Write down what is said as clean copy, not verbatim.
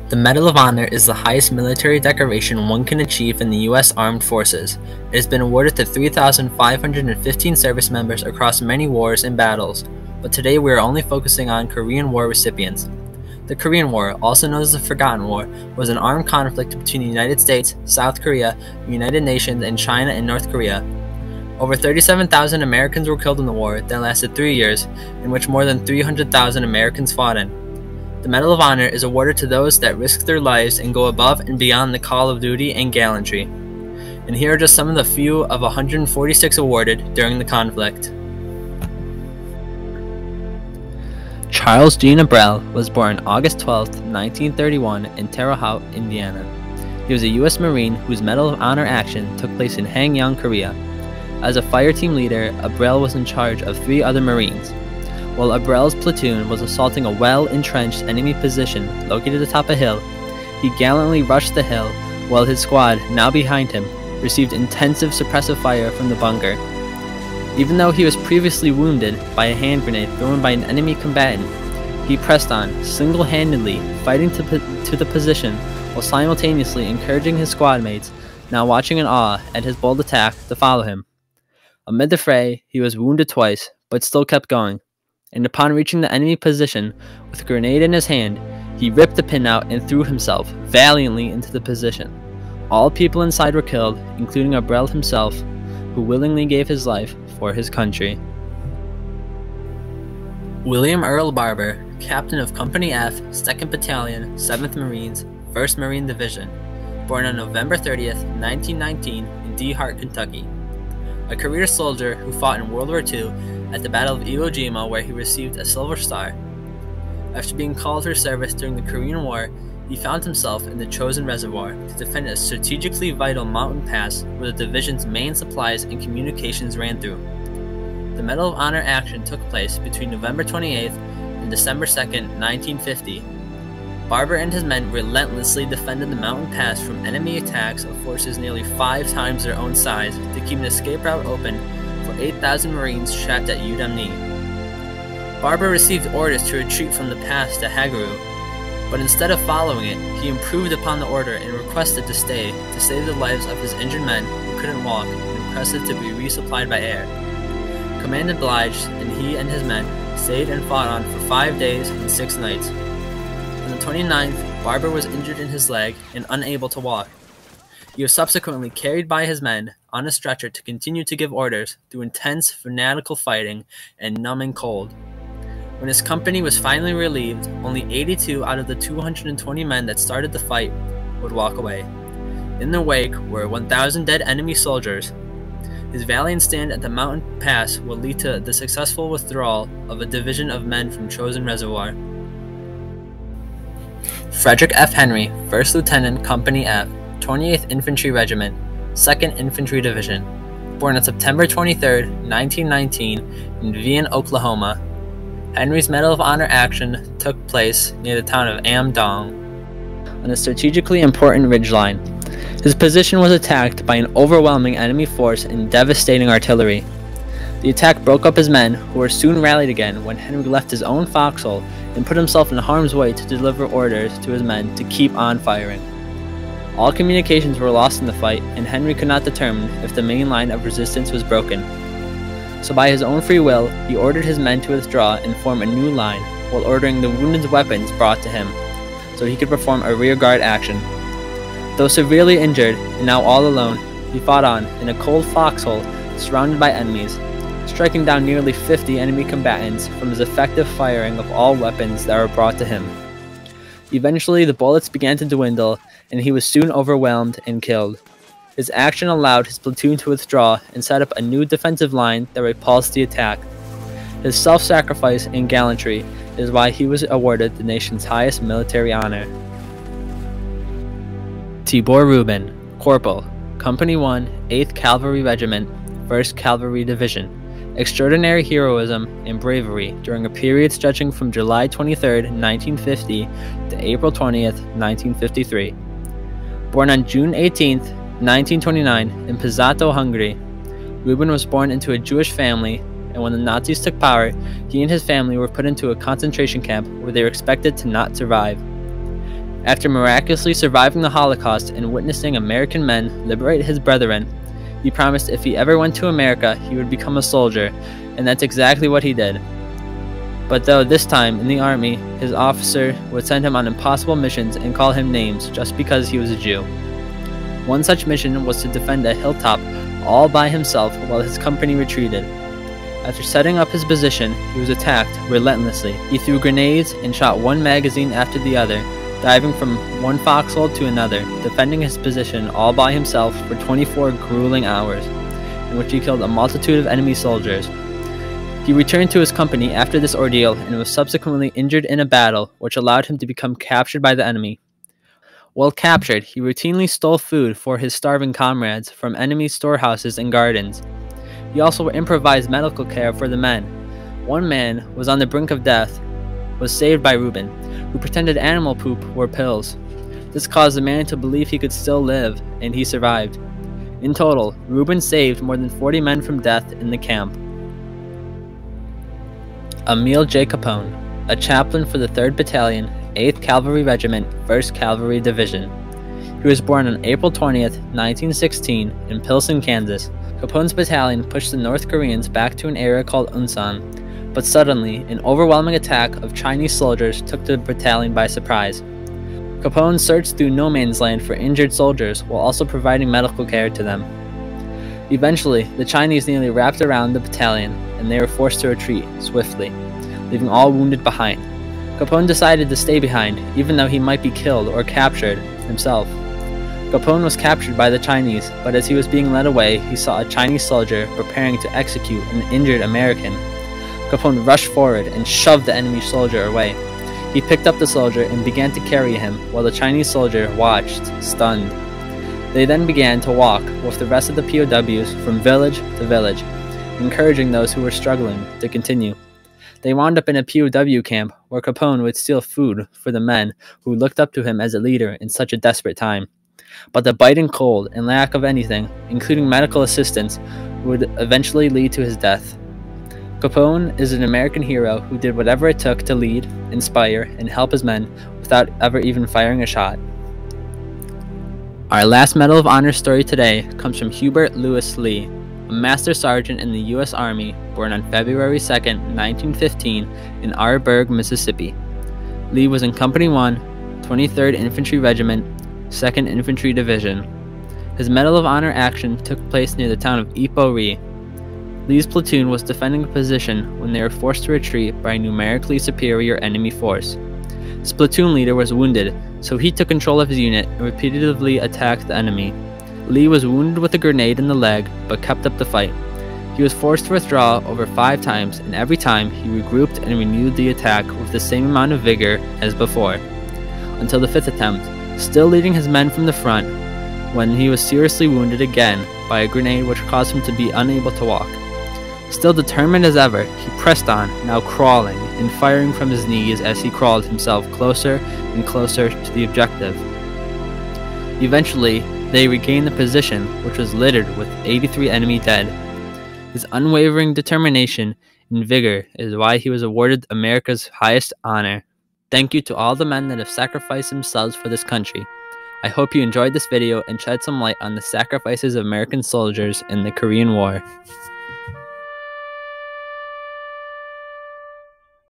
The Medal of Honor is the highest military decoration one can achieve in the U.S. Armed Forces. It has been awarded to 3,515 service members across many wars and battles, but today we are only focusing on Korean War recipients. The Korean War, also known as the Forgotten War, was an armed conflict between the United States, South Korea, the United Nations, and China and North Korea. Over 37,000 Americans were killed in the war that lasted 3 years, in which more than 300,000 Americans fought in. The Medal of Honor is awarded to those that risk their lives and go above and beyond the call of duty and gallantry. And here are just some of the few of 146 awarded during the conflict. Charles Jean Earl was born August 12, 1931 in Terre Haute, Indiana. He was a U.S. Marine whose Medal of Honor action took place in Hanyang, Korea. As a fire team leader, Earl was in charge of 3 other Marines. While Earl's platoon was assaulting a well-entrenched enemy position located atop a hill, he gallantly rushed the hill while his squad, now behind him, received intensive suppressive fire from the bunker. Even though he was previously wounded by a hand grenade thrown by an enemy combatant, he pressed on, single-handedly fighting to the position while simultaneously encouraging his squad mates, now watching in awe at his bold attack, to follow him. Amid the fray, he was wounded twice, but still kept going. And upon reaching the enemy position, with a grenade in his hand, he ripped the pin out and threw himself valiantly into the position. All people inside were killed, including Earl himself, who willingly gave his life for his country. William Earl Barber, Captain of Company F, 2nd Battalion, 7th Marines, 1st Marine Division, born on November 30th, 1919 in DeHart, Kentucky. A career soldier who fought in World War II at the Battle of Iwo Jima, where he received a Silver Star. After being called for service during the Korean War, he found himself in the Chosin Reservoir to defend a strategically vital mountain pass where the division's main supplies and communications ran through. The Medal of Honor action took place between November 28th and December 2nd, 1950. Barber and his men relentlessly defended the mountain pass from enemy attacks of forces nearly 5 times their own size to keep an escape route open for 8,000 Marines trapped at Udamni. Barber received orders to retreat from the pass to Hagaru, but instead of following it, he improved upon the order and requested to stay to save the lives of his injured men who couldn't walk and requested to be resupplied by air. Command obliged, and he and his men stayed and fought on for 5 days and 6 nights. On the 29th, Barber was injured in his leg and unable to walk. He was subsequently carried by his men on a stretcher to continue to give orders through intense, fanatical fighting and numbing cold. When his company was finally relieved, only 82 out of the 220 men that started the fight would walk away. In their wake were 1,000 dead enemy soldiers. His valiant stand at the mountain pass would lead to the successful withdrawal of a division of men from Chosin Reservoir. Frederick F Henry, 1st Lieutenant, Company F, 28th Infantry Regiment, 2nd Infantry Division, born on September 23, 1919 in Vian, Oklahoma. Henry's Medal of Honor action took place near the town of Amdong, on a strategically important ridgeline. His position was attacked by an overwhelming enemy force and devastating artillery. The attack broke up his men, who were soon rallied again when Henry left his own foxhole and put himself in harm's way to deliver orders to his men to keep on firing. All communications were lost in the fight, and Henry could not determine if the main line of resistance was broken. So by his own free will, he ordered his men to withdraw and form a new line, while ordering the wounded's weapons brought to him, so he could perform a rearguard action. Though severely injured, and now all alone, he fought on in a cold foxhole surrounded by enemies, striking down nearly 50 enemy combatants from his effective firing of all weapons that were brought to him. Eventually, the bullets began to dwindle, and he was soon overwhelmed and killed. His action allowed his platoon to withdraw and set up a new defensive line that repulsed the attack. His self-sacrifice and gallantry is why he was awarded the nation's highest military honor. Tibor R Rubin, Corporal, Company 1, 8th Cavalry Regiment, 1st Cavalry Division. Extraordinary heroism and bravery during a period stretching from July 23, 1950 to April 20, 1953. Born on June 18, 1929 in Pizzato, Hungary, Rubin was born into a Jewish family, and when the Nazis took power, he and his family were put into a concentration camp where they were expected to not survive. After miraculously surviving the Holocaust and witnessing American men liberate his brethren, he promised if he ever went to America, he would become a soldier, and that's exactly what he did. But though this time in the army, his officer would send him on impossible missions and call him names just because he was a Jew. One such mission was to defend a hilltop all by himself while his company retreated. After setting up his position, he was attacked relentlessly. He threw grenades and shot one magazine after the other, diving from one foxhole to another, defending his position all by himself for 24 grueling hours, in which he killed a multitude of enemy soldiers. He returned to his company after this ordeal and was subsequently injured in a battle, which allowed him to become captured by the enemy. While captured, he routinely stole food for his starving comrades from enemy storehouses and gardens. He also improvised medical care for the men. One man was on the brink of death, was saved by Rubin, who pretended animal poop were pills. This caused the man to believe he could still live, and he survived. In total, Rubin saved more than 40 men from death in the camp. Emile J Capone, a chaplain for the 3rd Battalion, 8th Cavalry Regiment, 1st Cavalry Division. He was born on April 20th, 1916, in Pilsen, Kansas. Capone's battalion pushed the North Koreans back to an area called Unsan, but suddenly, an overwhelming attack of Chinese soldiers took the battalion by surprise. Capone searched through no man's land for injured soldiers while also providing medical care to them. Eventually, the Chinese nearly wrapped around the battalion, and they were forced to retreat swiftly, leaving all wounded behind. Capone decided to stay behind, even though he might be killed or captured himself. Capone was captured by the Chinese, but as he was being led away, he saw a Chinese soldier preparing to execute an injured American. Capone rushed forward and shoved the enemy soldier away. He picked up the soldier and began to carry him, while the Chinese soldier watched, stunned. They then began to walk with the rest of the POWs from village to village, encouraging those who were struggling to continue. They wound up in a POW camp where Capone would steal food for the men who looked up to him as a leader in such a desperate time. But the biting cold and lack of anything, including medical assistance, would eventually lead to his death. Capone is an American hero who did whatever it took to lead, inspire, and help his men without ever even firing a shot. Our last Medal of Honor story today comes from Hubert Lewis Lee, a Master Sergeant in the U.S. Army, born on February 2, 1915, in Arborg, Mississippi. Lee was in Company 1, 23rd Infantry Regiment, 2nd Infantry Division. His Medal of Honor action took place near the town of Ipo Ri. Lee's platoon was defending a position when they were forced to retreat by a numerically superior enemy force. His platoon leader was wounded, so he took control of his unit and repeatedly attacked the enemy. Lee was wounded with a grenade in the leg, but kept up the fight. He was forced to withdraw over 5 times, and every time he regrouped and renewed the attack with the same amount of vigor as before, until the 5th attempt, still leading his men from the front, when he was seriously wounded again by a grenade which caused him to be unable to walk. Still determined as ever, he pressed on, now crawling and firing from his knees as he crawled himself closer and closer to the objective. Eventually, they regained the position, which was littered with 83 enemy dead. His unwavering determination and vigor is why he was awarded America's highest honor. Thank you to all the men that have sacrificed themselves for this country. I hope you enjoyed this video and shed some light on the sacrifices of American soldiers in the Korean War.